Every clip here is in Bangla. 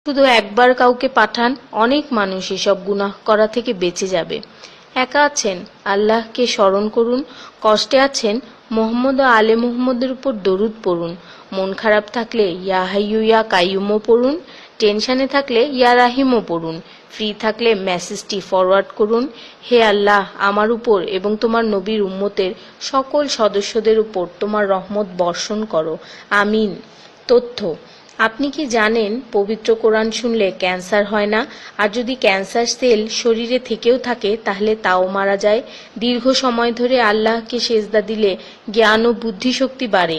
শুধু একবার কাউকে পাঠান, অনেক মানুষ এসব গুনাহ করা থেকে বেঁচে যাবে। একা আছেন, আল্লাহকে স্মরণ করুন। কষ্টে আছেন, মোহাম্মদ ও আলে মুহাম্মদের উপর দরুদ পড়ুন। মন খারাপ থাকলে ইয়া হাইয়ু ইয়া কাইয়ুমও পড়ুন। টেনশনে থাকলে ইয়া রাহিমও পড়ুন। ফ্রি থাকলে মেসেজটি ফরওয়ার্ড করুন, হে আল্লাহ, আমার উপর এবং তোমার নবীর উম্মতের সকল সদস্যদের উপর তোমার রহমত বর্ষণ করো, আমিন। তথ্য: আপনি কি জানেন পবিত্র কোরআন শুনলে ক্যান্সার হয় না? আর যদি ক্যান্সার সেল শরীরে থেকেও থাকে তাহলে তাও মারা যায়। দীর্ঘ সময় ধরে আল্লাহকে সেজদা দিলে জ্ঞান ও বুদ্ধিশক্তি বাড়ে।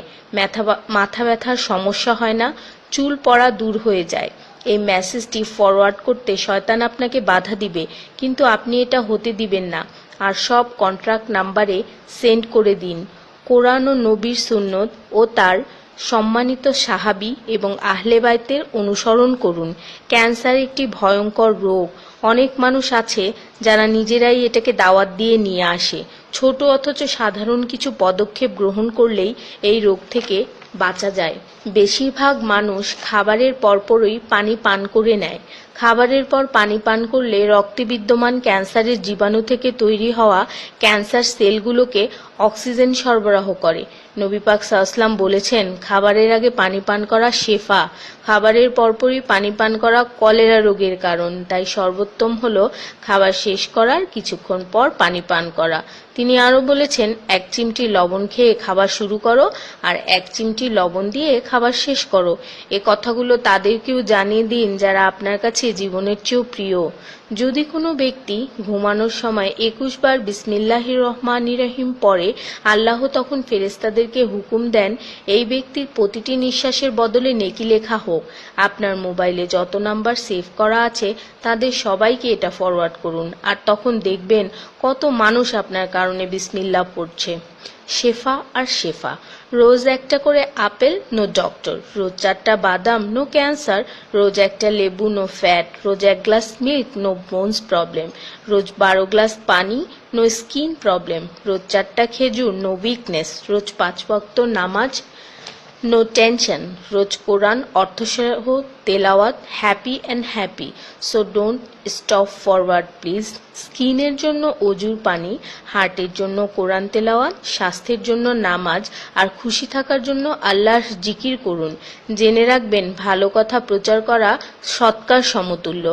মাথা ব্যথার সমস্যা হয় না, চুল পড়া দূর হয়ে যায়। এই মেসেজটি ফরওয়ার্ড করতে শয়তান আপনাকে বাধা দিবে, কিন্তু আপনি এটা হতে দিবেন না। আর সব কন্ট্রাক্ট নাম্বারে সেন্ড করে দিন। কোরআন ও নবীর সুন্নত ও তার সম্মানিত সাহাবী এবং আহলে বাইতের অনুসরণ করুন। ক্যান্সার একটি ভয়ঙ্কর রোগ। অনেক মানুষ আছে যারা নিজেরাই এটাকে দাওয়াত দিয়ে নিয়ে আসে। ছোট অথচ সাধারণ কিছু পদক্ষেপ গ্রহণ করলেই এই রোগ থেকে বাঁচা যায়। বেশিরভাগ মানুষ খাবারের পরপরই পানি পান করে নেয়। খাবারের পর পানি পান করলে রক্তে বিদ্যমান ক্যান্সারের জীবাণু থেকে তৈরি হওয়া ক্যান্সার সেলগুলোকে অক্সিজেন সরবরাহ করে। নবী পাক সাল্লাল্লাহু বলেছেন, খাবারের আগে পানি পান করা শেফা। খাবারের পরপরই পানি পান করা কলেরা রোগের কারণ। তাই সর্বোত্তম হলো খাবার শেষ করার কিছুক্ষণ পর পানি পান করা। তিনি আরো বলেছেন, 1 চিমটি লবণ খেয়ে খাবার শুরু করো আর 1 চিমটি লবণ দিয়ে খাবার শেষ করো। এ কথাগুলো তাদেরকেও জানিয়ে দিন যারা আপনার কাছে জীবনের চেয়েও প্রিয়। যদি কোনো ব্যক্তি ঘুমানোর সময় 21 বার বিসমিল্লাহির রহমানির রহিম পড়ে, আল্লাহ তখন ফেরেশতাদেরকে হুকুম দেন এই ব্যক্তির প্রতিটি নিঃশ্বাসের বদলে নেকি লেখা হোক। আপনার মোবাইলে যত নাম্বার সেভ করা আছে তাদের সবাইকে এটা ফরওয়ার্ড করুন, আর তখন দেখবেন কত মানুষ আপনার কারণে বিসমিল্লাহ পড়ছে। শেফা আর শেফা। রোজ একটা করে আপেল, নো ডক্টর। রোজ 4টা বাদাম, নো ক্যান্সার। রোজ একটা লেবু, নো ফ্যাট। রোজ 1 glass milk, no bones problem. রোজ 12 গ্লাস পানি, নো স্কিন প্রবলেম। রোজ 4টা খেজুর, নো উইকনেস। রোজ 5 ওয়াক্ত নামাজ, নো টেনশন। রোজ কোরআন অর্থসহ তেলাওয়াত, happy and happy. So don't stop forward please. স্কিনের জন্য অজুর পানি, হার্টের জন্য কোরআন তেলাওয়াত, স্বাস্থ্যের জন্য নামাজ, আর খুশি থাকার জন্য আল্লাহর জিকির করুন। জেনে রাখবেন, ভালো কথা প্রচার করা সৎকার সমতুল্য।